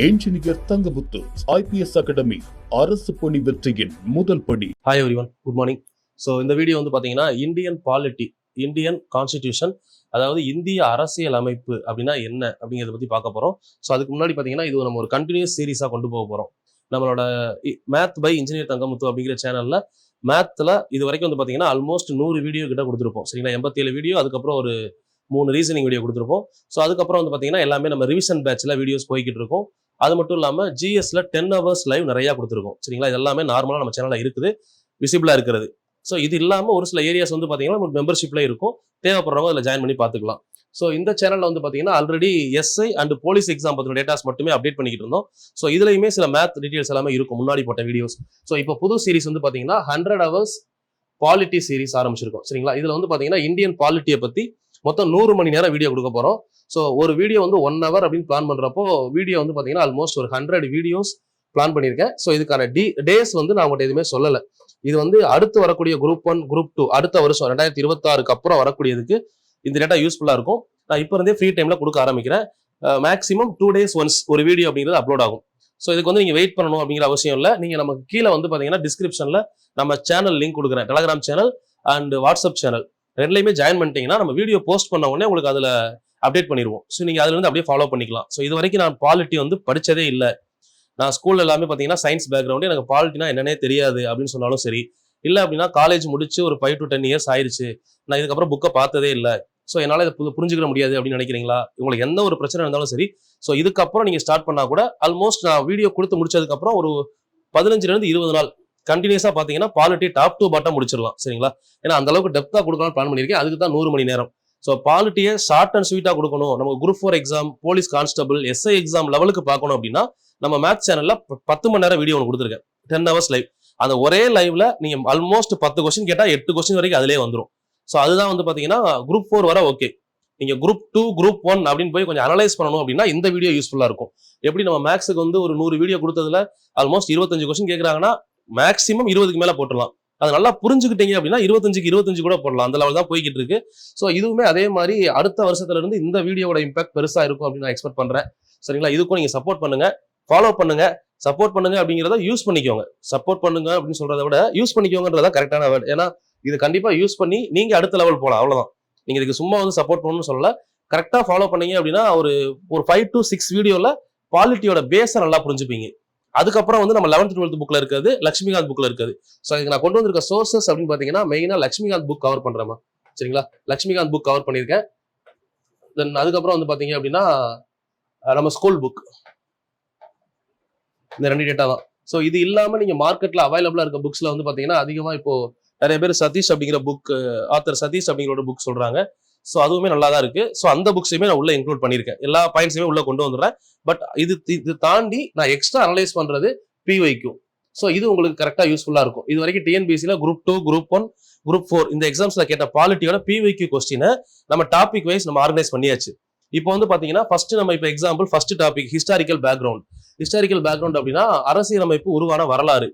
Engineer Thangamuthu IPS academy அரசு பணி வெற்றியின் முதல் படி. Hi everyone, good morning. So இந்த வீடியோ வந்து பார்த்தீங்கன்னா இந்தியன் கான்ஸ்டிடியூஷன், அதாவது இந்திய அரசியல் அமைப்பு அப்படின்னா என்ன அப்படிங்கிறத பற்றி பார்க்க போகிறோம். ஸோ அதுக்கு முன்னாடி பார்த்தீங்கன்னா இது நம்ம ஒரு கண்டினியூஸ் சீரீஸாக கொண்டு போக போகிறோம். நம்மளோட மேத் பை இன்ஜினியர் தங்கமுத்து அப்படிங்கிற சேனலில் மேத்தில் இது வரைக்கும் வந்து பார்த்தீங்கன்னா ஆல்மோஸ்ட் 100 வீடியோ கிட்ட கொடுத்துருப்போம். சரிங்களா, 87 வீடியோ, அதுக்கப்புறம் ஒரு 3 ரீசனிங் வீடியோ கொடுத்துருப்போம். ஸோ அதுக்கப்புறம் வந்து பார்த்தீங்கன்னா எல்லாமே நம்ம ரிவிஷன் பேட்சில் வீடியோஸ் போய்கிட்டு இருக்கோம். அது மட்டும் இல்லாமல் ஜிஎஸ்ல 10 hours லைவ் நிறையா கொடுத்துருக்கோம். சரிங்களா, இது எல்லாமே நார்மலாக நம்ம சேனலில் இருக்குது, விசிபிளாக இருக்கிறது. ஸோ இது இல்லாமல் ஒரு சில ஏரியாஸ் வந்து பார்த்தீங்கன்னா நமக்கு மெம்பர்ஷிப்ல இருக்கும், தேவைப்படுறவங்க அதில் ஜாயின் பண்ணி பார்த்துக்கலாம். ஸோ இந்த சேனலில் வந்து பார்த்தீங்கன்னா already SI and police exam பற்றின டேட்டாஸ் மட்டுமே அப்டேட் பண்ணிக்கிட்டு இருந்தோம். ஸோ இதுலையுமே சில மேத் டீடைல்ஸ் எல்லாமே இருக்கும் முன்னாடி போட்ட வீடியோஸ். ஸோ இப்போ புது சீரிஸ் வந்து பார்த்தீங்கன்னா 100 hours பாலிட்டி சீரிஸ் ஆரம்பிச்சிருக்கோம். சரிங்களா, இதில் வந்து பார்த்தீங்கன்னா இந்தியன் பாலிட்டியை பற்றி மொத்தம் 100 மணி நேரம் வீடியோ கொடுக்க போகிறோம். ஸோ ஒரு வீடியோ வந்து 1 hour அப்படின்னு பிளான் பண்ணுறப்போ வீடியோ வந்து பார்த்தீங்கன்னா ஆல்மோஸ்ட் ஒரு 100 வீடியோஸ் பிளான் பண்ணியிருக்கேன். ஸோ இதுக்கான டேஸ் வந்து நான் உங்கள்கிட்ட எதுவுமே சொல்லலை. இது வந்து அடுத்து வரக்கூடிய குரூப் 1 குரூப் 2 அடுத்த வருஷம் 2026க்கு அப்புறம் வரக்கூடியதுக்கு இந்த டேட்டா யூஸ்ஃபுல்லாக இருக்கும். நான் இப்போ இருந்தே ஃப்ரீ டைமில் கொடுக்க ஆரம்பிக்கிறேன். மேக்ஸிமம் 2 days ஒன்ஸ் ஒரு வீடியோ அப்படிங்கிறது அப்லோட் ஆகும். ஸோ இதுக்கு வந்து நீங்கள் வெயிட் பண்ணணும் அப்படிங்கிற அவசியம் இல்லை. நீங்கள் நமக்கு கீழே வந்து பார்த்தீங்கன்னா டிஸ்கிரிப்ஷனில் நம்ம சேனல் லிங்க் கொடுக்குறேன், Telegram channel and WhatsApp channel ரெண்டுலையுமே ஜாயின் பண்ணிட்டீங்கன்னா நம்ம வீடியோ போஸ்ட் பண்ண உடனே உங்களுக்கு அதில் அப்டேட் பண்ணிடுவோம். ஸோ நீங்கள் அதுலேருந்து அப்படியே ஃபாலோ பண்ணிக்கலாம். ஸோ இது வரைக்கும் நான் பாலிட்டி வந்து படித்ததே இல்லை. நான் ஸ்கூலில் எல்லாமே பார்த்தீங்கன்னா சயின்ஸ் பேக்ரவுண்டு, எனக்கு பாலிட்டினா என்னன்னே தெரியாது அப்படின்னு சொன்னாலும் சரி, இல்லை அப்படின்னா காலேஜ் முடிச்சு ஒரு 5 to 10 years ஆயிடுச்சு, நான் இதுக்கப்புறம் புக்கை பார்த்ததே இல்லை, ஸோ என்னால் இதை புரிஞ்சுக்கிற முடியாது அப்படின்னு நினைக்கிறீங்களா? உங்களுக்கு எந்த ஒரு பிரச்சனை இருந்தாலும் சரி, ஸோ இதுக்கப்புறம் நீங்கள் ஸ்டார்ட் பண்ணால் கூட ஆல்மோஸ்ட் நான் வீடியோ கொடுத்து முடிச்சதுக்கப்புறம் ஒரு 15 to 20 நாள் கண்டினியூஸாக பார்த்தீங்கன்னா பாலிட்டி டாப் டு பாட்டம் முடிச்சிடலாம். சரிங்களா, ஏன்னா அந்த அளவுக்கு டெப்த்தாக கொடுக்கலாம்னு பிளான் பண்ணியிருக்கேன். அதுக்கு தான் 100 மணி நேரம். ஸோ பாலிட்டியை ஷார்ட் அண்ட் ஸ்வீட்டாக கொடுக்கணும், நம்ம group 4 exam, police constable, SI exam லெவலுக்கு பார்க்கணும் அப்படின்னா நம்ம மேத் சேனல்ல 10 மணி நேரம் வீடியோ ஒன்று கொடுத்துருக்கேன், 10 hours லைவ். அந்த ஒரே லைவ்ல நீங்க ஆல்மோஸ்ட் 10 கொஸ்டின் கேட்டா 8 கொஸ்டின் வரைக்கும் அதிலே வந்துடும். ஸோ அதுதான் வந்து பாத்தீங்கன்னா குரூப் 4 வர ஓகே. நீங்க குரூப் 2 குரூப் 1 அப்படின்னு போய் கொஞ்சம் அனலைஸ் பண்ணணும் அப்படின்னா இந்த வீடியோ யூஸ்ஃபுல்லா இருக்கும். எப்படி நம்ம மேக்ஸுக்கு வந்து ஒரு 100 வீடியோ கொடுத்ததுல ஆல்மோஸ்ட் 25 கொஸ்டின் கேட்கறாங்கன்னா மேக்ஸிமம் 20க்கு மேல போட்டுடலாம். அது நல்லா புரிஞ்சுக்கிட்டீங்க அப்படின்னா 25க்கு 25 கூட போடலாம். அந்த லெவல் தான் போய்கிட்டு இருக்கு. ஸோ இதுவுமே அதே மாதிரி அடுத்த வருஷத்துல இருந்து இந்த வீடியோட இம்பாக்ட் பெருசா இருக்கும் அப்படின்னு நான் எக்ஸ்பெக்ட் பண்றேன். சரிங்களா, இதுக்கும் நீங்க சப்போர்ட் பண்ணுங்க, ஃபாலோ பண்ணுங்க. சப்போர்ட் பண்ணுங்க அப்படிங்கிறத யூஸ் பண்ணிக்கோங்க. சப்போர்ட் பண்ணுங்க அப்படின்னு சொல்றதை விட யூஸ் பண்ணிக்கோங்கன்றதா கரெக்டான வேர்ட். ஏன்னா இது கண்டிப்பா யூஸ் பண்ணி நீங்க அடுத்த லெவல் போகலாம், அவ்வளவுதான். நீங்க இதுக்கு சும்மா வந்து சப்போர்ட் பண்ணணும்னு சொல்லல, கரெக்டா ஃபாலோ பண்ணீங்க அப்படின்னா ஒரு 5 to 6 வீடியோல பாலிட்டியோட பேஸை நல்லா புரிஞ்சுப்பீங்க. அதுக்கப்புறம் வந்து நம்ம 11th 12th புக்ல இருக்கிறது, லட்சுமிகாந்த் புக்ல இருக்குது. ஸோ இதுக்கு நான் கொண்டு வந்திருக்க சோர்சஸ் அப்படின்னு பாத்தீங்கன்னா மெயினா லட்சுமிகாந்த் புக் கவர் பண்றேமா. சரிங்களா, லட்சுமிகாந்த் புக் கவர் பண்ணியிருக்கேன். தென் அதுக்கப்புறம் வந்து பாத்தீங்க அப்படின்னா நம்ம ஸ்கூல் புக், இந்த 2 டேட்டா தான். ஸோ இது இல்லாம நீங்க மார்க்கெட்ல அவைலபிளா இருக்க புக்ஸ்ல வந்து பாத்தீங்கன்னா அதிகமா இப்போ நிறைய பேர் சதீஷ் அப்படிங்கிற புக், ஆத்தர் சதீஷ் அப்படிங்கிற புக் சொல்றாங்க. ஸோ அதுவுமே நல்லா தான் இருக்கு. ஸோ அந்த புக்ஸையுமே நான் உள்ள இன்க்ளூட் பண்ணியிருக்கேன், எல்லா பாயிண்ட்ஸுமே உள்ள கொண்டு வந்துடுறேன். பட் இது தாண்டி நான் எக்ஸ்ட்ரா அனலைஸ் பண்றது PYQ. ஸோ இது உங்களுக்கு கரெக்டா யூஸ்ஃபுல்லா இருக்கும். இது வரைக்கும் TNPSCல குரூப் 2 குரூப் 1 குரூப் 4 இந்த எக்ஸாம்ஸ்ல கேட்ட பாலிட்டியோட PYQ கொஸ்டினை நம்ம டாபிக் வைஸ் நம்ம ஆர்கனைஸ் பண்ணியாச்சு. இப்போ வந்து பாத்தீங்கன்னா ஃபர்ஸ்ட் நம்ம இப்போ example first topic historical background. Historical background அப்படின்னா அரசியலமைப்பு உருவான வரலாறு.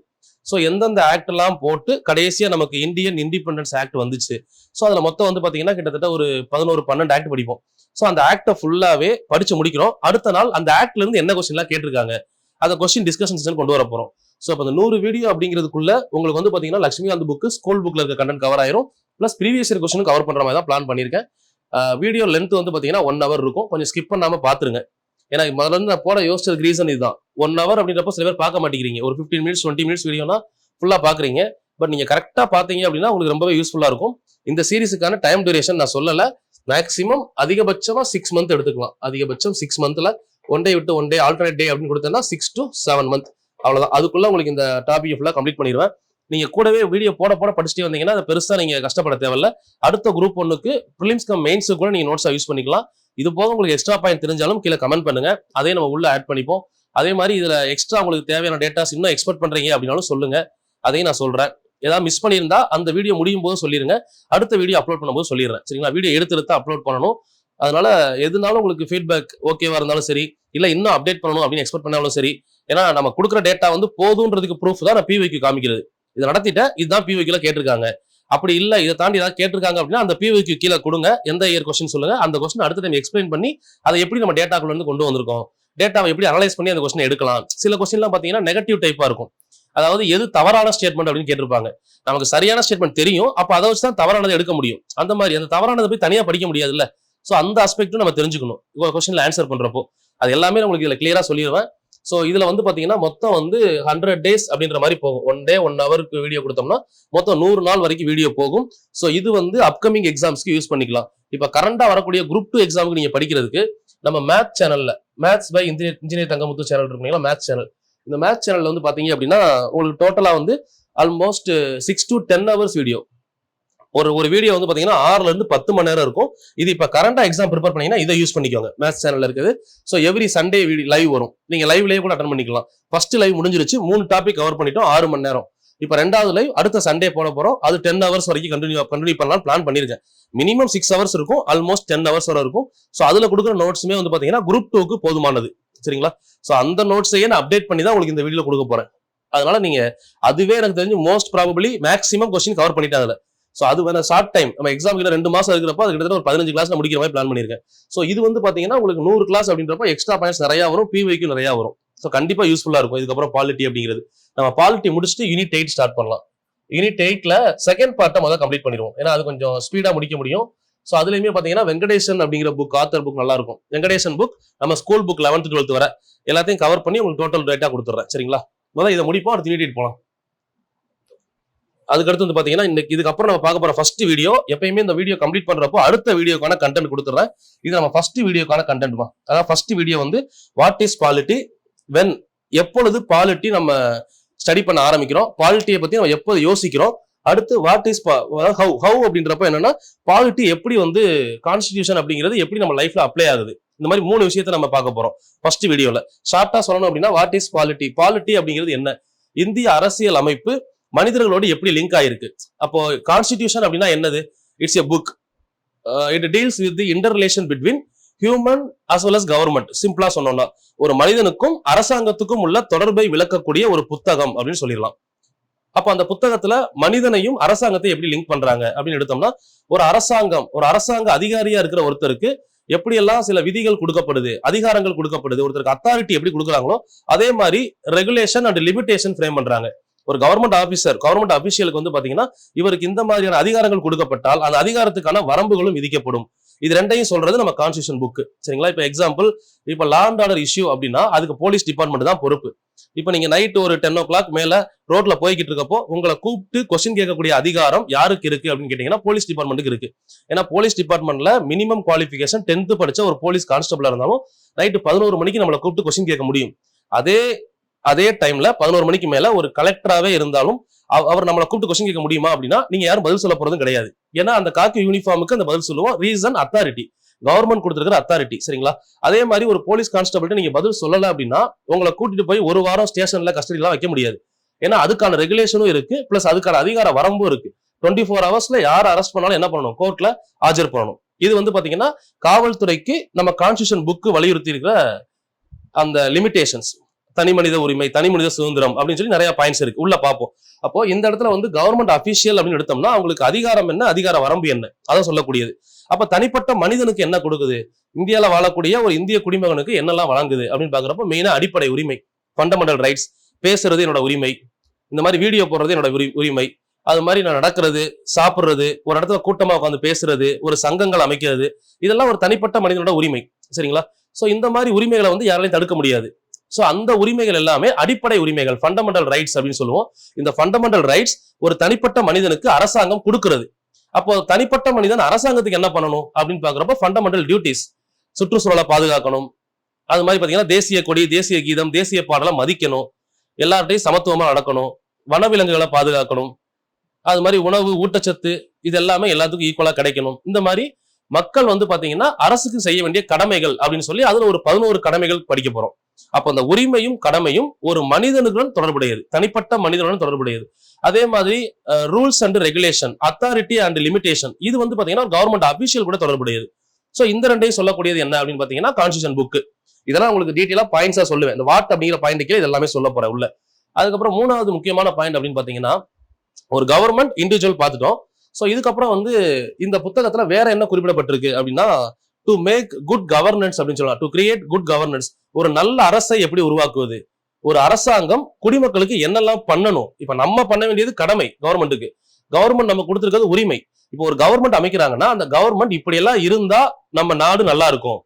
ஸோ எந்தெந்த ஆக்ட் எல்லாம் போட்டு கடைசியா நமக்கு இந்தியன் இண்டிபெண்டன்ஸ் ஆக்ட் வந்துச்சு. ஸோ அதுல மொத்தம் வந்து பாத்தீங்கன்னா கிட்டத்தட்ட ஒரு 11-12 ஆக்ட் படிப்போம். ஸோ அந்த ஆக்டை ஃபுல்லாவே படிச்சு முடிக்கிறோம். அடுத்த நாள் அந்த ஆக்ட்ல இருந்து என்ன கொஸ்டின் எல்லாம் கேட்டிருக்காங்க அந்த கொஸ்டின் டிஸ்கஷன் செஷன் கொண்டு வர போறோம். ஸோ இப்போ அந்த 100 வீடியோ அப்படிங்கிறதுக்குள்ள உங்களுக்கு வந்து பாத்தீங்கன்னா லட்சுமிகாந்த் புக், ஸ்கூல் புக்ல இருக்க கண்டென்ட் கவர் ஆயிரும், plus previous year question cover பண்ற மாதிரி தான் பிளான் பண்ணியிருக்கேன். வீடியோ லென்த் வந்து பாத்தீங்கன்னா 1 hour இருக்கும். கொஞ்சம் ஸ்கிப் பண்ணாம பாத்துருங்க. ஏன்னா முதல்ல இருந்து நான் போட யோசிச்சதுக்கு ரீசன் இதுதான். 1 hour அப்படின்றப்ப சில பேர் பார்க்க மாட்டேங்கிறீங்க. ஒரு 15 minutes 20 minutes வீடியோனா ஃபுல்லா பாக்குறீங்க. பட் நீங்க கரெக்டா பாத்தீங்க அப்படின்னா உங்களுக்கு ரொம்பவே யூஸ்ஃபுல்லா இருக்கும். இந்த சீரிஸுக்கான டைம் டியூரேஷன் நான் சொல்லல, மேக்ஸிமம் அதிகபட்சமா 6 months எடுத்துக்கலாம். அதிகபட்சம் 6 monthsல 1 day விட்டு 1 day ஆல்டர்னேட் டே அப்படின்னு கொடுத்தேன்னா 6 to 7 months அவ்வளவுதான். அதுக்குள்ள உங்களுக்கு இந்த டாபிக் ஃபுல்லா கம்ப்ளீட் பண்ணிடுவேன். நீங்க கூடவே வீடியோ போட படிச்சுட்டே வந்தீங்கன்னா அதை பெருசா நீங்க கஷ்டப்பட தேவையில்ல. அடுத்த குரூப் 1க்கு ப்ரிலிம்ஸ் கம் மெயின்ஸுக்கு கூட நீங்க நோட்ஸா யூஸ் பண்ணிக்கலாம். இது போக உங்களுக்கு எக்ஸ்ட்ரா பாயிண்ட் தெரிஞ்சாலும் கீழே கமெண்ட் பண்ணுங்க, அதே நம்ம உள்ள ஆட் பண்ணிப்போம். அதே மாதிரி இதுல எக்ஸ்ட்ரா உங்களுக்கு தேவையான டேட்டாஸ் இன்னும் எக்ஸ்பெக்ட் பண்றீங்க அப்படின்னாலும் சொல்லுங்க, அதையும் நான் சொல்றேன். ஏதாவது மிஸ் பண்ணியிருந்தா அந்த வீடியோ முடியும் போது சொல்லிருங்க, அடுத்த வீடியோ அப்லோட் பண்ணும்போது சொல்லிடுறேன். சரிங்களா, வீடியோ எடுத்து அப்லோட் பண்ணணும். அதனால எதுனாலும் உங்களுக்கு ஃபீட்பேக் ஓகேவா இருந்தாலும் சரி, இல்ல இன்னும் அப்டேட் பண்ணணும் அப்படின்னு எக்ஸ்பெக்ட் பண்ணாலும் சரி, ஏன்னா நம்ம கொடுக்குற டேட்டா வந்து போதுன்றதுக்கு ப்ரூஃப் தான் நான் PYQ காமிக்கிறது. இதை நடத்திட்டேன், இதுதான் PYQல கேட்டிருக்காங்க. அப்படி இல்ல இதை தாண்டி ஏதாவது கேட்டிருக்காங்க அப்படின்னா அந்த PYQ கீழே கொடுங்க, எந்த இயர் கொஸ்டின் சொல்லுங்க, அந்த கொஸ்டின் அடுத்த டைம் எக்ஸ்பிளைன் பண்ணி அதை எப்படி நம்ம டேட்டாக்குள்ள இருந்து கொண்டு வந்திருக்கோம், டேட்டாவை எப்படி அனலைஸ் பண்ணி அந்த கொஸ்டின் எடுக்கலாம். சில கொஸ்டின்லாம் பாத்தீங்கன்னா நெகட்டிவ் டைப்பா இருக்கும். அதாவது எது தவறான ஸ்டேட்மெண்ட் அப்படின்னு கேட்டிருப்பாங்க. நமக்கு சரியான ஸ்டேட்மெண்ட் தெரியும், அப்ப அதை வச்சு தான் தவறானதை எடுக்க முடியும். அந்த மாதிரி அந்த தவறானதை போய் தனியா படிக்க முடியாதுல்ல. ஸோ அந்த ஆஸ்பெக்டும் நம்ம தெரிஞ்சுக்கணும் கொஸ்டின்ல ஆன்சர் பண்றப்போ. அது எல்லாமே உங்களுக்கு இதுல கிளியரா சொல்லிடுவேன். ஸோ இதுல வந்து பாத்தீங்கன்னா மொத்தம் வந்து 100 days அப்படின்ற மாதிரி போகும். 1 day 1 hourக்கு வீடியோ கொடுத்தோம்னா மொத்தம் 100 நாள் வரைக்கும் வீடியோ போகும். ஸோ இது வந்து அப்கமிங் எக்ஸாம்ஸ்க்கு யூஸ் பண்ணிக்கலாம். இப்ப கரண்டா வரக்கூடிய குரூப் 2 எக்ஸாமுக்கு நீங்க படிக்கிறதுக்கு நம்ம மேத் சேனல்ல, maths by engineer Thangamuthu channel இருக்குங்களா, மேத்ஸ் சேனல். இந்த மேத்ஸ் சேனல்ல வந்து பாத்தீங்க அப்படின்னா உங்களுக்கு டோட்டலா வந்து ஆல்மோஸ்ட் 6 to 10 hours வீடியோ. ஒரு வீடியோ வந்து பாத்தீங்கன்னா 6ல இருந்து 10 மணி நேரம் இருக்கும். இது இப்ப கரண்டா எக்ஸாம் ப்ரிப்பேர் பண்ணீங்கன்னா இதை யூஸ் பண்ணிக்கோங்க. மேத்ஸ் சேனல்ல இருக்குது. ஸோ எவ்ரி சண்டே லைவ் வரும். நீங்க லைவ்லயே கூட அட்டன் பண்ணிக்கலாம். ஃபர்ஸ்ட் லைவ் முடிஞ்சிருச்சு, 3 டாபிக் கவர் பண்ணிட்டோம், 6 மணி நேரம். இப்ப 2வது லைவ் அடுத்த சண்டே போட போறோம். அது 10 hours வரைக்கும் கண்டினியூ பண்ணலாம் பிளான் பண்ணிருக்கேன். மினிமம் 6 hours இருக்கும், ஆல்மோஸ்ட் 10 hours வரை இருக்கும். ஸோ அதுல கொடுக்குற நோட்ஸுமே வந்து பாத்தீங்கன்னா குரூப் 2க்கு போதுமானது. சரிங்களா? ஸோ அந்த நோட்ஸையே நான் அப்டேட் பண்ணி தான் உங்களுக்கு இந்த வீடியோ கொடுக்க போறேன். அதனால நீங்க அதுவே எனக்கு தெரிஞ்சு most probably maximum question cover பண்ணிட்டேன் அதுல. ஸோ அது வேணா ஷார்ட் டைம், நம்ம எக்ஸாம் 2 மாசம் இருக்கிறப்ப அது கிட்டத்தட்ட ஒரு 15 கிளாஸ் முடிக்கிற மாதிரி பிளான் பண்ணிருக்கேன். ஸோ இது வந்து பாத்தீங்கன்னா உங்களுக்கு 100 கிளாஸ் அப்படின்றப்ப எக்ஸ்ட்ரா பாயிண்ட்ஸ் நிறைய வரும், பிவைக்கு நிறைய வரும். ஸோ கண்டிப்பா யூஸ்ஃபுல்லா இருக்கும். இதுக்கப்புறம் பாலிட்டி அப்படிங்கிறது நம்ம பாலிட்டி முடிச்சுட்டு யூனிட் 8 ஸ்டார்ட் பண்ணலாம். யூனிட் 8ல செகண்ட் பார்ட்டை முதல்ல கம்ப்ளீட் பண்ணிடுவோம். ஏன்னா அது கொஞ்சம் ஸ்பீடா முடிக்க முடியும். ஸோ அதுலயுமே பாத்தீங்கன்னா வெங்கடேசன் அப்படிங்கிற புக், ஆத்தர் புக் நல்லா இருக்கும். வெங்கடேசன் புக் நம்ம ஸ்கூல் புக் 11th 12th வரை எல்லாத்தையும் கவர் பண்ணி உங்களுக்கு டோட்டல் டேட்டா கொடுத்துறேன். சரிங்களா? முதல்ல இதை முடிப்போம், அடுத்து யூனிட் 8 போலாம். அதுக்கடுத்து வந்து பாத்தீங்கன்னா இன்னைக்கு இதுக்கப்புறம் நம்ம பார்க்க போற ஃபர்ஸ்ட் வீடியோ, எப்பயுமே இந்த வீடியோ கம்ப்ளீட் பண்றப்போ அடுத்த வீடியோக்கான கண்டென்ட் கொடுத்துறேன். இது நம்ம ஃபர்ஸ்ட் வீடியோக்கான கண்டென்ட் தான். அதாவது ஃபர்ஸ்ட் வீடியோ வந்து வாட் இஸ் பாலிட்டி, வென், எப்பொழுது பாலிட்டி நம்ம ஸ்டடி பண்ண ஆரம்பிக்கிறோம், பாலிட்டியை பத்தி நம்ம எப்போது யோசிக்கிறோம், அடுத்து வாட் இஸ் ஹவு அப்படின்றப்ப என்னன்னா பாலிட்டி எப்படி வந்து கான்ஸ்டிடியூஷன் அப்படிங்கிறது எப்படி நம்ம லைஃப்ல அப்ளை ஆகுது. இந்த மாதிரி 3 விஷயத்தை நம்ம பார்க்க போறோம் ஃபர்ஸ்ட் வீடியோல. ஷார்ட்டா சொல்லணும் அப்படின்னா வாட் இஸ் பாலிட்டி, பாலிட்டி அப்படிங்கிறது என்ன, இந்திய அரசியல் அமைப்பு மனிதர்களோடு எப்படி லிங்க் ஆயிருக்கு. அப்போ கான்ஸ்டிடியூஷன் அப்படின்னா என்னது, it's a book, it deals with the interrelation between human as well as government. சிம்பிளா சொன்னோம்னா ஒரு மனிதனுக்கும் அரசாங்கத்துக்கும் உள்ள தொடர்பை விளக்கக்கூடிய ஒரு புத்தகம் அப்படின்னு சொல்லிடலாம். அப்ப அந்த புத்தகத்துல மனிதனையும் அரசாங்கத்தை எப்படி லிங்க் பண்றாங்க அப்படின்னு எடுத்தோம்னா ஒரு அரசாங்க அதிகாரியா இருக்கிற ஒருத்தருக்கு எப்படியெல்லாம் சில விதிகள் கொடுக்கப்படுது, அதிகாரங்கள் கொடுக்கப்படுது, ஒருத்தருக்கு அத்தாரிட்டி எப்படி கொடுக்குறாங்களோ அதே மாதிரி ரெகுலேஷன் அண்ட் லிமிடேஷன் ஃப்ரேம் பண்றாங்க. ஒரு கவர்மெண்ட் அபிஷியலுக்கு வந்து பாத்தீங்கன்னா இவருக்கு இந்த மாதிரியான அதிகாரங்கள் கொடுக்கப்பட்டால் அந்த அதிகாரத்துக்கான வரம்புகளும் விதிக்கப்படும். இது ரெண்டையும் சொல்றது நம்ம கான்ஸ்டிடியூஷன் புக். சரிங்களா? இப்ப எக்ஸாம்பிள், இப்ப லா அண்ட் ஆர்டர் இஷ்யூ அப்படின்னா அதுக்கு போலீஸ் டிபார்ட்மெண்ட் தான் பொறுப்பு. இப்ப நீங்க நைட் ஒரு 10 o'clock மேல ரோட்ல போய்கிட்டு இருக்கப்போ உங்களை கூப்பிட்டு கொஸ்டின் கேட்கக்கூடிய அதிகாரம் யாருக்கு இருக்கு அப்படின்னு கேட்டீங்கன்னா போலீஸ் டிபார்ட்மெண்ட்டுக்கு இருக்கு. ஏன்னா போலீஸ் டிபார்ட்மெண்ட்ல மினிமம் குவாலிஃபிகேஷன் 10th படிச்ச ஒரு போலீஸ் கான்ஸ்டபிளா இருந்தாலும் நைட்டு 11 மணிக்கு நம்மளை கூப்பிட்டு கொஸ்டின் கேட்க முடியும். அதே டைம்ல 11 மணிக்கு மேல ஒரு கலெக்டராவே இருந்தாலும் அவர் நம்மளை கூப்பிட்டு கொஸ்டின் கேட்க முடியுமா அப்படின்னா நீங்க யாரும் பதில் சொல்ல போறதும் கிடையாது. ஏன்னா அந்த காக்கி யூனிஃபார்முக்கு அந்த பதில் சொல்லுவோம். ரீசன் அத்தாரிட்டி, கவர்மெண்ட் கொடுத்திருக்கிற அத்தாரிட்டி. சரிங்களா? அதே மாதிரி ஒரு போலீஸ் கான்ஸ்டபிள் நீங்க பதில் சொல்லல அப்படின்னா உங்களை கூட்டிட்டு போய் 1 வாரம் ஸ்டேஷன்ல கஸ்டடிலாம் வைக்க முடியாது. ஏன்னா அதுக்கான ரெகுலேஷனும் இருக்கு, பிளஸ் அதுக்கான அதிகார வரம்பும் இருக்கு. 24 hours யாரை அரெஸ்ட் பண்ணாலும் என்ன பண்ணணும், கோர்ட்ல ஆஜர் பண்ணணும். இது வந்து பாத்தீங்கன்னா காவல்துறைக்கு நம்ம கான்ஸ்டிடியூஷன் புக் வலியுறுத்தி இருக்கிற அந்த லிமிடேஷன்ஸ், தனி மனித உரிமை, தனி மனித சுதந்திரம் அப்படின்னு சொல்லி நிறைய பாயிண்ட்ஸ் இருக்கு, உள்ள பார்ப்போம். அப்போ இந்த இடத்துல வந்து கவர்மெண்ட் அபிஷியல் அப்படின்னு எடுத்தோம்னா அவங்களுக்கு அதிகாரம் என்ன, அதிகார வரம்பு என்ன, அதை சொல்லக்கூடியது. அப்ப தனிப்பட்ட மனிதனுக்கு என்ன கொடுக்குது, இந்தியால வாழக்கூடிய ஒரு இந்திய குடிமகனுக்கு என்னெல்லாம் வழங்குது அப்படின்னு பாக்குறப்ப மெயினா அடிப்படை உரிமை, ஃபண்டமெண்டல் ரைட்ஸ், பேசுறது என்னோட உரிமை, இந்த மாதிரி வீடியோ போடுறது என்னோட உரிமை, அது மாதிரி நான் நடக்கிறது, சாப்பிடுறது, ஒரு இடத்துல கூட்டமா உட்காந்து பேசுறது, ஒரு சங்கங்கள் அமைக்கிறது, இதெல்லாம் ஒரு தனிப்பட்ட மனிதனோட உரிமை. சரிங்களா? சோ இந்த மாதிரி உரிமைகளை வந்து யாராலையும் தடுக்க முடியாது. சோ அந்த உரிமைகள் எல்லாமே அடிப்படை உரிமைகள், ஃபண்டமெண்டல் ரைட்ஸ் அப்படின்னு சொல்லுவோம். இந்த ஃபண்டமெண்டல் ரைட்ஸ் ஒரு தனிப்பட்ட மனிதனுக்கு அரசாங்கம் கொடுக்கிறது. அப்போ தனிப்பட்ட மனிதன் அரசாங்கத்துக்கு என்ன பண்ணணும் அப்படின்னு பாக்குறப்ப ஃபண்டமெண்டல் டியூட்டிஸ், சுற்றுச்சூழலை பாதுகாக்கணும், அது மாதிரி பாத்தீங்கன்னா தேசிய கொடி, தேசிய கீதம், தேசிய பாடலை மதிக்கணும், எல்லார்ட்டையும் சமத்துவமா நடக்கணும், வனவிலங்குகளை பாதுகாக்கணும், அது மாதிரி உணவு, ஊட்டச்சத்து இது எல்லாமே எல்லாத்துக்கும் ஈக்குவலா கிடைக்கணும். இந்த மாதிரி மக்கள் வந்து பாத்தீங்கன்னா அரசுக்கு செய்ய வேண்டிய கடமைகள் அப்படின்னு சொல்லி அதுல ஒரு 11 கடமைகள் படிக்க போறோம். அப்ப அந்த உரிமையும் கடமையும் ஒரு மனிதனுடன் தொடர்புடையது, தனிப்பட்ட மனிதனுடன் தொடர்புடையது. அதே மாதிரி rules and regulation, authority and limitation, இது வந்து பாத்தீங்கன்னா கவர்மெண்ட் அபிஷியல் கூட தொடர்புடையது. சோ இந்த ரெண்டையும் சொல்லக்கூடியது என்ன அப்படின்னு பாத்தீங்கன்னா கான்ஸ்டிடியூஷன் புக். இதெல்லாம் உங்களுக்கு டீட்டெயிலா பாயிண்ட்ஸா சொல்லுவேன். இந்த வாட் அப்படிங்கிற பாயிண்ட்டுக்கே இது எல்லாமே சொல்ல போறேன் உள்ள. அதுக்கப்புறம் 3வது முக்கியமான பாயிண்ட் அப்படின்னு பாத்தீங்கன்னா ஒரு கவர்மெண்ட் இண்டிவிஜுவல் பார்த்துட்டோம். சோ இதுக்கப்புறம் வந்து இந்த புத்தகத்துல வேற என்ன குறிப்பிடப்பட்டிருக்கு அப்படின்னா டு மேக் குட் கவர்னன்ஸ் அப்படின்னு சொல்லலாம், டு கிரியேட் குட் கவர்னன்ஸ், ஒரு நல்ல அரசை எப்படி உருவாக்குவது, ஒரு அரசாங்கம் குடிமக்களுக்கு என்னெல்லாம் பண்ணணும். இப்ப நம்ம பண்ண வேண்டியது கடமை கவர்மெண்ட்டுக்கு, கவர்மெண்ட் நம்ம கொடுத்திருக்கிறது உரிமை. இப்போ ஒரு கவர்மெண்ட் அமைக்கிறாங்கன்னா அந்த கவர்மெண்ட் இப்படி எல்லாம் இருந்தா நம்ம நாடு நல்லா இருக்கும்,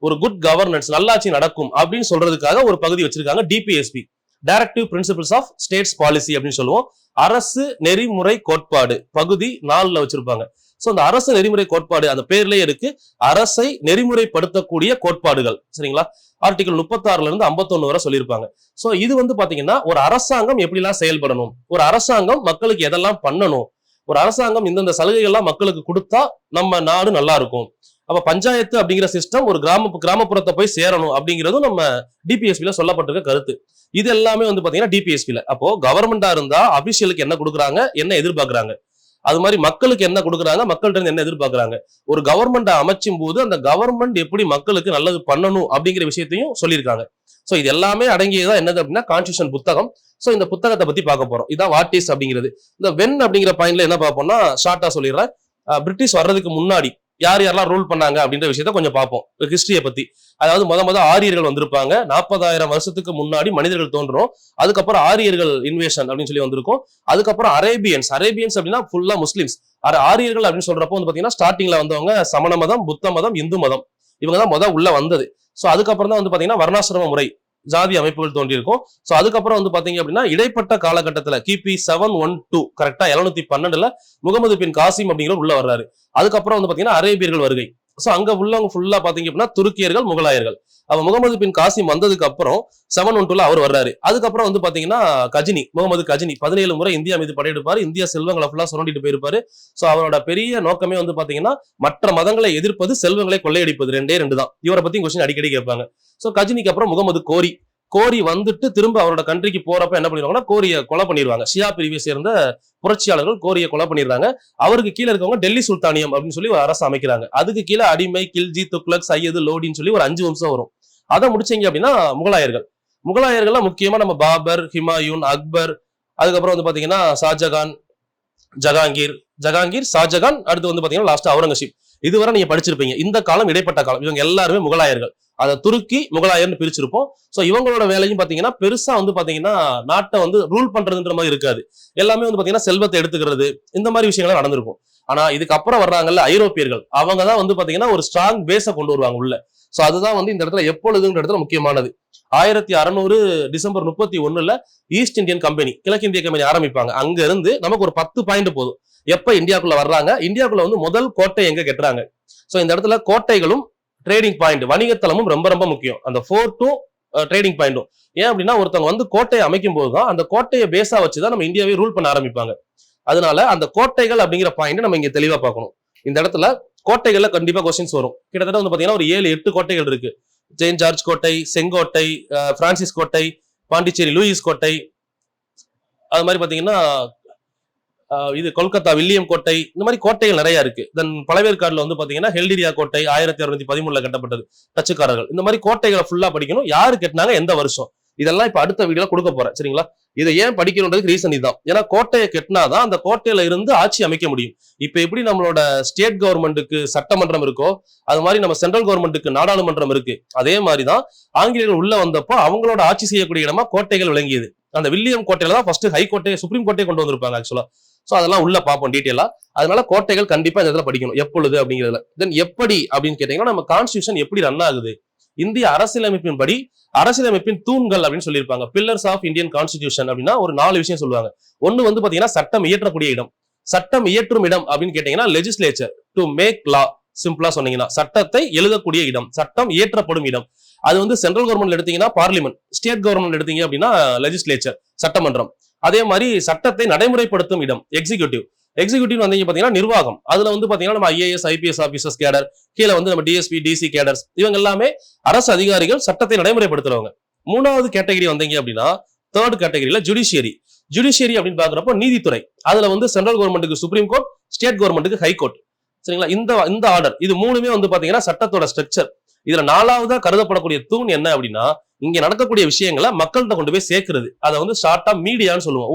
ஒரு குட் கவர்னன்ஸ் நல்லாட்சி நடக்கும் அப்படின்னு சொல்றதுக்காக ஒரு பகுதி வச்சிருக்காங்க. DPSP, directive principles of states policy அப்படின்னு சொல்லுவோம். அரசு நெறிமுறை கோட்பாடு பகுதி 4ல வச்சிருப்பாங்க. சோ அந்த அரசு நெறிமுறை கோட்பாடு அந்த பேர்லயே இருக்கு, அரசை நெறிமுறைப்படுத்தக்கூடிய கோட்பாடுகள். சரிங்களா? ஆர்டிகல் 36ல இருந்து 51 வரை சொல்லியிருப்பாங்க. சோ இது வந்து பாத்தீங்கன்னா ஒரு அரசாங்கம் எப்படி எல்லாம் செயல்படணும், ஒரு அரசாங்கம் மக்களுக்கு எதெல்லாம் பண்ணணும், ஒரு அரசாங்கம் இந்தந்த சலுகைகள்லாம் மக்களுக்கு கொடுத்தா நம்ம நாடு நல்லா இருக்கும். அப்ப பஞ்சாயத்து அப்படிங்கிற சிஸ்டம் ஒரு கிராமப்புறத்தை போய் சேரணும் அப்படிங்கிறதும் நம்ம டிபிஎஸ்பில சொல்லப்பட்டிருக்க கருத்து. இது எல்லாமே வந்து பாத்தீங்கன்னா டிபிஎஸ்பில. அப்போ கவர்மெண்டா இருந்தா அபிஷியலுக்கு என்ன கொடுக்குறாங்க, என்ன எதிர்பார்க்கறாங்க, அது மாதிரி மக்களுக்கு என்ன கொடுக்குறாங்க, மக்கள்கிட்ட இருந்து என்ன எதிர்பார்க்கறாங்க, ஒரு கவர்மெண்ட் அமைச்சும் போது அந்த கவர்மெண்ட் எப்படி மக்களுக்கு நல்லது பண்ணணும் அப்படிங்கிற விஷயத்தையும் சொல்லியிருக்காங்க. சோ இது எல்லாமே அடங்கியதான் என்னது அப்படின்னா கான்ஸ்டிடியூஷன் புத்தகம். சோ இந்த புத்தகத்தை பத்தி பார்க்க போறோம். இதான் வாட் இஸ் அப்படிங்கிறது. இந்த வென் அப்படிங்கிற பாயிண்ட்ல என்ன பார்ப்போம்னா ஷார்ட்டா சொல்லிடுறேன். பிரிட்டிஷ் வர்றதுக்கு முன்னாடி யார் யாரெல்லாம் ரூல் பண்ணாங்க அப்படின்ற விஷயத்த கொஞ்சம் பார்ப்போம், ஹிஸ்டரியை பத்தி. அதாவது முத ஆரியர்கள் வந்திருப்பாங்க. 40,000 வருஷத்துக்கு முன்னாடி மனிதர்கள் தோன்றும். அதுக்கப்புறம் ஆரியர்கள் இன்வேஷன் அப்படின்னு சொல்லி வந்திருக்கும். அதுக்கப்புறம் அரேபியன்ஸ் அப்படின்னா ஃபுல்லா முஸ்லிம்ஸ். ஆரியர்கள் அப்படின்னு சொல்றப்போ வந்து பாத்தீங்கன்னா ஸ்டார்டிங்ல வந்தவங்க சமண மதம், புத்த மதம், இந்து மதம், இவங்க தான் உள்ள வந்தது. சோ அதுக்கப்புறம் தான் வந்து பாத்தீங்கன்னா வர்ணாசிரம முறை, ஜாதி அமைப்புகள் தோன்றியிருக்கும். சோ அதுக்கப்புறம் வந்து பாத்தீங்க அப்படின்னா இடைப்பட்ட காலகட்டத்துல கிபி 712 கரெக்டா 712ல முகமது பின் காசிம் அப்படிங்கிற உள்ள வர்றாரு. அதுக்கப்புறம் வந்து பாத்தீங்கன்னா அரேபியர்கள் வருகை. சோ அங்க உள்ளவங்க ஃபுல்லா பாத்தீங்க அப்படின்னா துருக்கியர்கள், முகலாயர்கள். அவ முகமது பின் காசிம் வந்ததுக்கு அப்புறம் 712ல அவர் வர்றாரு. அதுக்கப்புறம் வந்து பாத்தீங்கன்னா முகமது கஜினி 17 முறை இந்தியா மீது படையெடுப்பாரு. இந்தியா செல்வங்களை ஃபுல்லா சுரண்டிட்டு போயிருப்பாரு. சோ அவரோட பெரிய நோக்கமே வந்து பாத்தீங்கன்னா மற்ற மதங்களை எதிர்ப்பது, செல்வங்களை கொள்ளையடிப்பது, ரெண்டு தான். இவரை பத்தி கொஸ்டின் அடிக்கடி கேட்பாங்க. சோ கஜினிக்கு அப்புறம் முகமது கோரி வந்துட்டு திரும்ப அவரோட கண்ட்ரிக்கு போறப்ப என்ன பண்ணிடுவாங்கன்னா கோரியை கொலை பண்ணிடுவாங்க. ஷியா பிரிவை சேர்ந்த புரட்சியாளர்கள் கோரியை கொலை பண்ணிடுறாங்க. அவருக்கு கீழே இருக்கவங்க டெல்லி சுல்தானியம் அப்படின்னு சொல்லி ஒரு அரசு அமைக்கிறாங்க. அதுக்கு கீழே அடிமை, கில்ஜி, துக்ளக், சையது, லோடின்னு சொல்லி ஒரு 5 வம்சம் வரும். அதை முடிச்சீங்க அப்படின்னா முகலாயர்கள்லாம் முக்கியமா நம்ம பாபர், ஹிமாயூன், அக்பர், அதுக்கப்புறம் வந்து பாத்தீங்கன்னா ஷாஜகான், ஜகாங்கீர், ஷாஜகான், அடுத்து வந்து பாத்தீங்கன்னா லாஸ்ட் அவுரங்கசீப். இதுவரை நீங்க படிச்சிருப்பீங்க. இந்த காலம் இடைப்பட்ட காலம். இவங்க எல்லாருமே முகலாயர்கள். அதை துருக்கி முகலாயர்னு பிரிச்சிருப்போம். சோ இவங்களோட வேலையும் பாத்தீங்கன்னா பெருசா வந்து பாத்தீங்கன்னா நாட்டை வந்து ரூல் பண்றதுன்ற மாதிரி இருக்காது. எல்லாமே வந்து பாத்தீங்கன்னா செல்வத்தை எடுத்துக்கிறது, இந்த மாதிரி விஷயங்கள் நடந்திருக்கும். ஆனா இதுக்கப்புறம் வர்றாங்கல்ல ஐரோப்பியர்கள், அவங்க தான் வந்து பாத்தீங்கன்னா ஒரு ஸ்ட்ராங் பேஸை கொண்டு வருவாங்க உள்ள. சோ அதுதான் வந்து இந்த இடத்துல எப்பொழுதுங்கிற இடத்துல முக்கியமானது. 1600 டிசம்பர் 31ல ஈஸ்ட் இந்தியன் கம்பெனி, கிழக்கிந்திய கம்பெனி ஆரம்பிப்பாங்க. அங்க இருந்து நமக்கு ஒரு 10 பாயிண்ட் போதும். எப்ப இந்தியாக்குள்ள வர்றாங்க, இந்தியாக்குள்ள வந்து முதல் கோட்டை எங்க கட்டுறாங்க. சோ இந்த இடத்துல கோட்டைகளும் ட்ரேடிங் பாயிண்ட், வணிகத்தலமும் ரொம்ப ரொம்ப முக்கியம். அந்த ஃபோர்ட்டும் ட்ரேடிங் பாயிண்டும். ஏன் அப்படின்னா ஒருத்தவங்க வந்து கோட்டையை அமைக்கும் போதுதான் அந்த கோட்டையை பேஸா வச்சுதான் நம்ம இந்தியாவை ரூல் பண்ண ஆரம்பிப்பாங்க. அதனால அந்த கோட்டைகள் அப்படிங்கிற பாயிண்ட் நம்ம இங்க தெளிவா பார்க்கணும். இந்த இடத்துல கோட்டைகள்ல கண்டிப்பா கொஸ்டின்ஸ் வரும். கிட்டத்தட்ட வந்து பாத்தீங்கன்னா ஒரு 7-8 கோட்டைகள் இருக்கு. செயின்ட் ஜார்ஜ் கோட்டை, செங்கோட்டை, பிரான்சிஸ் கோட்டை, பாண்டிச்சேரி லூயிஸ் கோட்டை, அது மாதிரி பாத்தீங்கன்னா இது கொல்கத்தா வில்லியம் கோட்டை, இந்த மாதிரி கோட்டைகள் நிறைய இருக்கு. தென் பழவேற்காடுல வந்து பாத்தீங்கன்னா ஹெல்டிரியா கோட்டை 1613 கட்டப்பட்டது, டச்சுக்காரர்கள். இந்த மாதிரி கோட்டைகளை ஃபுல்லா படிக்கணும். யாரு கட்டினாங்க, எந்த வருஷம், இதெல்லாம் இப்ப அடுத்த வீடியோல கொடுக்க போறேன். சரிங்களா? இதை ஏன் படிக்கணும்ன்றதுக்கு ரீசன் இதுதான். ஏன்னா கோட்டையை கட்டினாதான் அந்த கோட்டையில இருந்து ஆட்சி அமைக்க முடியும். இப்ப எப்படி நம்மளோட ஸ்டேட் கவர்மெண்ட்டுக்கு சட்டமன்றம் இருக்கோ, அது மாதிரி நம்ம சென்ட்ரல் கவர்மெண்ட்டுக்கு நாடாளுமன்றம் இருக்கு. அதே மாதிரிதான் ஆங்கிலேயர்கள் உள்ள வந்தப்போ அவங்களோட ஆட்சி செய்யக்கூடிய இடமா கோட்டைகள் விளங்கியது. அந்த வில்லியம் கோட்டையில தான் ஃபர்ஸ்ட் ஹை கோட்டை, சுப்ரீம் கோட்டையை கொண்டு வந்திருப்பாங்க ஆக்சுவலா. சோ அதெல்லாம் உள்ள பார்ப்போம் டீடைலா. அதனால கோட்டைகள் கண்டிப்பா இந்த இடத்துல படிக்கணும். எப்பொழுது அப்படிங்கிறதுல. தென் எப்படி அப்படின்னு கேட்டீங்கன்னா நம்ம கான்ஸ்டிடியூஷன் எப்படி ரன் ஆகுது, இந்திய அரசியலமைப்பின் படி அரசியலமைப்பின் தூண்கள் அப்படின்னு சொல்லியிருப்பாங்க. பில்லர்ஸ் ஆஃப் இந்தியன் கான்ஸ்டிடியூஷன் அப்படின்னா ஒரு 4 விஷயம் சொல்லுவாங்க. ஒண்ணு வந்து பாத்தீங்கன்னா சட்டம் இயற்றக்கூடிய இடம். சட்டம் இயற்றும் இடம் அப்படின்னு கேட்டீங்கன்னா லெஜிஸ்லேச்சர், டு மேக் லா. சிம்பிளா சொன்னீங்கன்னா சட்டத்தை எழுதக்கூடிய இடம், சட்டம் இயற்றப்படும் இடம். அது வந்து சென்ட்ரல் கவர்மெண்ட்ல எடுத்தீங்கன்னா பார்லிமெண்ட், ஸ்டேட் கவர்மெண்ட் எடுத்தீங்க அப்படின்னா லெஜிஸ்லேச்சர், சட்டமன்றம். அதே மாதிரி சட்டத்தை நடைமுறைப்படுத்தும் இடம் எக்ஸிகியூட்டிவ் வந்தீங்க பாத்தீங்கன்னா நிர்வாகம். அதுல வந்து பாத்தீங்கன்னா நம்ம ஐஏஎஸ், ஐபிஎஸ் ஆபீசர்ஸ் கேடர், கீழே வந்து நம்ம டிஎஸ்பி, டிசி கேடர்ஸ், இவங்க எல்லாமே அரசு அதிகாரிகள், சட்டத்தை நடைமுறைப்படுத்துறவங்க. 3வது கேட்டகரி வந்தீங்க அப்படின்னா தேர்ட் கேட்டகரியில ஜுடிஷியரி அப்படின்னு பாக்குறப்போ நீதித்துறை. அதுல வந்து சென்ட்ரல் கவர்மெண்ட்டுக்கு சுப்ரீம் கோர்ட், ஸ்டேட் கவர்மெண்ட்டுக்கு ஹை கோர்ட். சரிங்களா? இந்த ஆர்டர் இது 3மே வந்து பாத்தீங்கன்னா சட்டத்தோட ஸ்ட்ரக்சர். இதுல 4வதா கருதப்படக்கூடிய தூண் என்ன அப்படின்னா இங்க நடக்கக்கூடிய விஷயங்களை மக்கள்கிட்ட கொண்டு போய் சேர்க்கிறது. அதை வந்து ஷார்ட்டா மீடியான்னு சொல்லுவோம்.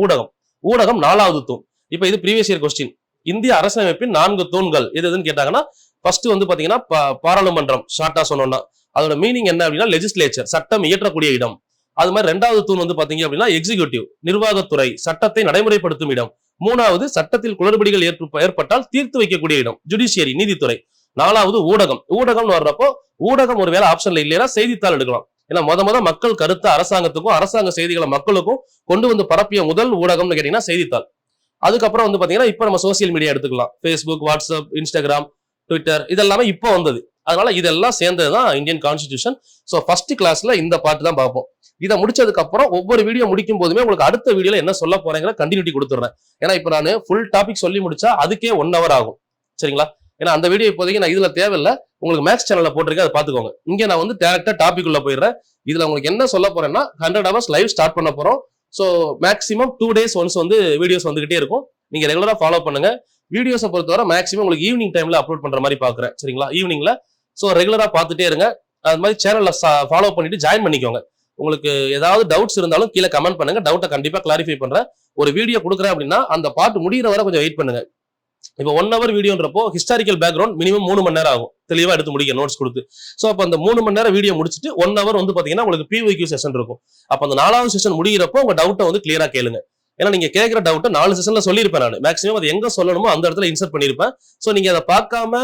ஊடகம் 4வது தூண். இப்ப இது ப்ரீவியஸ் இயர் கொஸ்டின். இந்திய அரசியலமைப்பின் 4 தூண்கள் எதுன்னு கேட்டாங்கன்னா ஃபர்ஸ்ட் வந்து பாத்தீங்கன்னா பாராளுமன்றம், ஷார்ட்டா சொன்னோம்னா. அதோட மீனிங் என்ன அப்படின்னா லெஜிஸ்லேச்சர், சட்டம் இயற்றக்கூடிய இடம். அது மாதிரி ரெண்டாவது தூண் வந்து பாத்தீங்க அப்படின்னா எக்ஸிகியூட்டிவ், நிர்வாகத்துறை, சட்டத்தை நடைமுறைப்படுத்தும் இடம். மூணாவது சட்டத்தில் குளறுபடிகள் ஏற்பட்டால் தீர்த்து வைக்கக்கூடிய இடம், ஜுடிஷியரி, நீதித்துறை. நாலாவது ஊடகம். ஊடகம்னு வர்றப்போ ஊடகம் ஒருவேளை ஆப்ஷன்ல இல்லைன்னா செய்தித்தாள் எடுக்கலாம். ஏன்னா முத மக்கள் கருத்து அரசாங்கத்துக்கும் அரசாங்க செய்திகளை மக்களுக்கும் கொண்டு வந்து பரப்பிய முதல் ஊடகம்னு கேட்டீங்கன்னா செய்தித்தாள். அதுக்கப்புறம் வந்து பாத்தீங்கன்னா இப்ப நம்ம சோசியல் மீடியா எடுத்துக்கலாம். ஃபேஸ்புக், வாட்ஸ்அப், இன்ஸ்டாகிராம், ட்விட்டர், இதெல்லாமே இப்போ வந்தது. அதனால இதெல்லாம் சேர்ந்ததுதான் இந்தியன் கான்ஸ்டிடியூஷன். ஸோ ஃபர்ஸ்ட் கிளாஸ்ல இந்த பார்ட் தான் பார்ப்போம். இதை முடிச்சதுக்கு அப்புறம் ஒவ்வொரு வீடியோ முடிக்கும் போதுமே உங்களுக்கு அடுத்த வீடியோல என்ன சொல்ல போறேங்கிற கண்டினியூட்டி கொடுத்துறேன். ஏன்னா இப்ப நான் ஃபுல் டாபிக் சொல்லி முடிச்சா அதுக்கே 1 hour ஆகும். சரிங்களா? ஏன்னா அந்த வீடியோ இப்போதைக்கு நான் இதுல தேவையில்லை, உங்களுக்கு மேக்ஸ் சேனல்ல போட்டிருக்கேன், அதை பாத்துக்கோங்க. இங்க நான் வந்து டேரக்டா டாபிக் உள்ள போயிடுறேன். இதுல உங்களுக்கு என்ன சொல்ல போறேன்னா 100 hours லைவ் ஸ்டார்ட் பண்ண போறோம். ஸோ மேக்ஸிமம் 2 days ஒன்ஸ் வந்து வீடியோஸ் வந்துகிட்டே இருக்கும். நீங்க ரெகுலரா ஃபாலோ பண்ணுங்க. வீடியோஸை பொறுத்தவரை மேக்ஸிமம் உங்களுக்கு ஈவினிங் டைம்ல அப்லோட் பண்ற மாதிரி பாக்குறேன். சரிங்களா? ஈவினிங்ல. ஸோ ரெகுலரா பார்த்துட்டே இருங்க. அது மாதிரி சேனல்ல ஃபாலோ பண்ணிட்டு ஜாயின் பண்ணிக்கோங்க. உங்களுக்கு ஏதாவது டவுட்ஸ் இருந்தாலும் கீழே கமெண்ட் பண்ணுங்க. டவுட்டை கண்டிப்பா கிளாரிஃபை பண்றேன். ஒரு வீடியோ கொடுக்குறேன் அப்படின்னா அந்த பார்ட் முடிகிற வரை கொஞ்சம் வெயிட் பண்ணுங்க. இப்போ 1 hour வீடியோன்றப்போ ஹிஸ்டாரிக்கல் பேக்ரவுண்ட் மினிமம் 3 மணி நேரம் ஆகும் தெளிவா எடுத்து முடிக்க நோட்ஸ் கொடுத்து. ஸோ அப்போ அந்த 3 மணி நேரம் வீடியோ முடிச்சுட்டு 1 hour வந்து பாத்தீங்கன்னா உங்களுக்கு PYQ செஷன் இருக்கும். அப்போ அந்த 4வது செஷன் முடிகிறப்போ உங்க டவுட்டை வந்து கிளியரா கேளுங்க. ஏன்னா நீங்க கேட்கிற டவுட்டை 4 செஷன்ல சொல்லியிருப்பேன். நான் மேக்ஸிமம் அது எங்க சொல்லணுமோ அந்த இடத்துல இன்சர்ட் பண்ணிருப்பேன். ஸோ நீங்க அதை பார்க்காம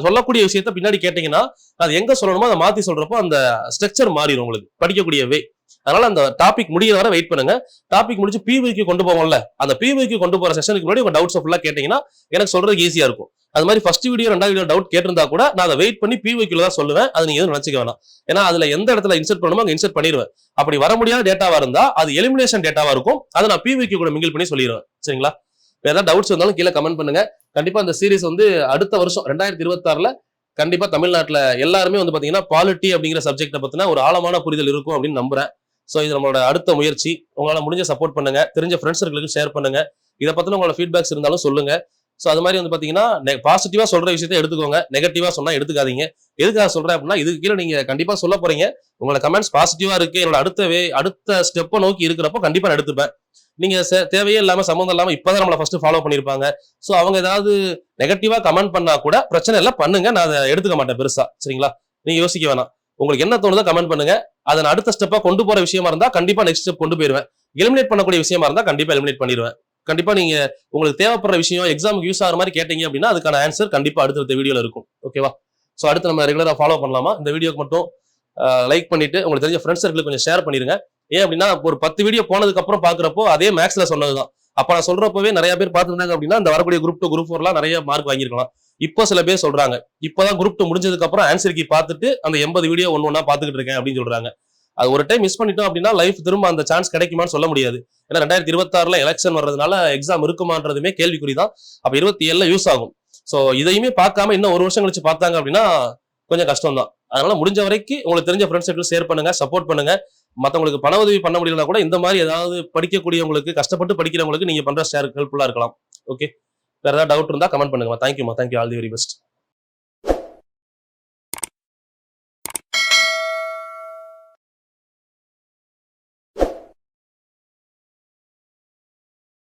சொல்லக்கூடிய விஷயத்த பின்னாடி கேட்டீங்கன்னா அது எங்க சொல்லணுமோ அதை மாத்தி சொல்றப்போ அந்த ஸ்ட்ரக்சர் மாறிடும் உங்களுக்கு படிக்கக்கூடிய வே. அதனால அந்த டாபிக் முடிகிற வரை வெயிட் பண்ணுங்க. டாபிக் முடிச்சு PYQ கொண்டு போவோம்ல, அந்த PYQ கொண்டு போற செஷனுக்கு முன்னாடி உங்க டவுட்ஸ் ஃபுல்லா கேட்டீங்கன்னா எனக்கு சொல்றதுக்கு ஈஸியா இருக்கும். அது மாதிரி ஃபர்ஸ்ட் வீடியோ 2வது வீடியோ டவுட் கேட்டிருந்தா கூட நான் அதை வெயிட் பண்ணி PYQ தான் சொல்லுவேன். அது நீங்க எதுவும் நினைச்சுக்க வேணாம். ஏன்னா அதுல எந்த இடத்துல இன்சர்ட் பண்ணணுமோ அங்க இன்சர்ட் பண்ணிடுவேன். அப்படி வர முடியாத டேட்டாவா இருந்தா அது எலிமினேஷன் டேட்டாவா இருக்கும். அதை நான் PYQ கூட மிங்கிள் பண்ணி சொல்லிடுவேன். சரிங்களா? வேற ஏதாவது டவுட்ஸ் இருந்தாலும் கீழே கமெண்ட் பண்ணுங்க. கண்டிப்பா இந்த சீரிஸ் வந்து அடுத்த வருஷம் 2026ல கண்டிப்பா தமிழ்நாட்டுல எல்லாருமே வந்து பாத்தீங்கன்னா பாலிட்டி அப்படிங்கிற சப்ஜெக்ட பத்தின ஒரு ஆழமான புரிதல் இருக்கும் அப்படின்னு நம்புறேன். ஸோ இது நம்மளோட அடுத்த முயற்சி. உங்களால முடிஞ்ச சப்போர்ட் பண்ணுங்க. தெரிஞ்ச ஃப்ரெண்ட்ஸ் சர்க்கிளுக்கு ஷேர் பண்ணுங்க. இதை பத்தின உங்களோட ஃபீட்பேக்ஸ் இருந்தாலும் சொல்லுங்க. ஸோ அது மாதிரி வந்து பாத்தீங்கன்னா பாசிட்டிவா சொல்ற விஷயத்தை எடுத்துக்கோங்க, நெகட்டிவா சொன்னா எடுத்துக்காதீங்க. எதுக்காக சொல்றேன் அப்படின்னா இதுக்கு கீழே நீங்க கண்டிப்பா சொல்ல போறீங்க. உங்களோட கமெண்ட்ஸ் பாசிட்டிவா இருக்கு, என்னோட அடுத்த ஸ்டெப்பை நோக்கி இருக்கிறப்போ கண்டிப்பா நான் எடுத்துப்பேன். நீங்க தேவையே இல்லாம சம்மந்தம் இல்லாம இப்பதான் நம்மளை ஃபர்ஸ்ட் ஃபாலோ பண்ணிருப்பாங்க. ஸோ அவங்க ஏதாவது நெகட்டிவா கமெண்ட் பண்ணா கூட பிரச்சனை இல்லை, பண்ணுங்க. நான் அதை எடுத்துக்க மாட்டேன் பெருசா. சரிங்களா? நீங்க யோசிக்க வேணாம். உங்களுக்கு என்ன தோணுதோ கமெண்ட் பண்ணுங்க. அதை அடுத்த ஸ்டெப்பா கொண்டு போற விஷயமா இருந்தா கண்டிப்பா நெக்ஸ்ட் ஸ்டெப் கொண்டு போயிருவேன். எலிமினேட் பண்ணக்கூடிய விஷயமா இருந்தா கண்டிப்பா எலிமினேட் பண்ணிடுவேன். கண்டிப்பா நீங்க உங்களுக்கு தேவைப்படுற விஷயம் எக்ஸாமுக்கு யூஸ் ஆகிற மாதிரி கேட்டீங்க அப்படின்னா அதுக்கான ஆன்சர் கண்டிப்பா அடுத்த வீடியோல இருக்கும். ஓகேவா? ஸோ அடுத்து நம்ம ரெகுலரா ஃபாலோ பண்ணலாமா? இந்த வீடியோக்கு மட்டும் லைக் பண்ணிட்டு உங்களுக்கு தெரிஞ்ச ஃப்ரெண்ட்ஸ் சர்க்கிளுக்கு கொஞ்சம் ஷேர் பண்ணிருங்க. ஏன் அப்படின்னா ஒரு 10 வீடியோ போனதுக்கு அப்புறம் பாக்குறப்போ அதே மேக்ஸ்ல சொன்னதுதான். அப்ப நான் சொல்றப்பவே நிறைய பேர் பார்த்துருந்தாங்க அப்படின்னா இந்த வரக்கூடிய குரூப் 2 குரூப் 4 நிறைய மார்க் வாங்கிருக்கலாம். இப்போ சில பேர் சொல்றாங்க இப்பதான் குரூப் 2 முடிஞ்சதுக்கு அப்புறம் ஆன்சர் கீ பார்த்துட்டு அந்த 80 வீடியோ ஒண்ணா பாத்துக்கிட்டு இருக்கேன் அப்படின்னு சொல்றாங்க. அது ஒரு டைம் மிஸ் பண்ணிட்டோம் அப்படின்னா லைஃப் திரும்ப அந்த சான்ஸ் கிடைக்குமான்னு சொல்ல முடியாது. ஏன்னா 2026ல எலெக்ஷன் வர்றதுனால எக்ஸாம் இருக்குமான்றதுமே கேள்விக்குறிதான். அப்ப 27ல யூஸ் ஆகும். சோ இதையுமே பார்க்காம இன்னும் 1 வருஷம் கழிச்சு பார்த்தாங்க அப்படின்னா கொஞ்சம் கஷ்டம் தான். அதனால முடிஞ்ச வரைக்கும் உங்களுக்கு தெரிஞ்ச ஃப்ரெண்ட்ஸ் சர்க்கிள் ஷேர் பண்ணுங்க, சப்போர்ட் பண்ணுங்க. மத்தவங்களுக்கு பண உதவி பண்ண முடியலனா கூட இந்த மாதிரி ஏதாவது படிக்கக்கூடியவங்களுக்கு, கஷ்டப்பட்டு படிக்கிறவங்களுக்கு நீங்க பண்ற ஷேர் ஹெல்ப்ஃபுல்லா இருக்கலாம். ஓகே, வேற ஏதாவது டவுட் இருந்தா கமெண்ட் பண்ணுங்க. Thank you all the very best.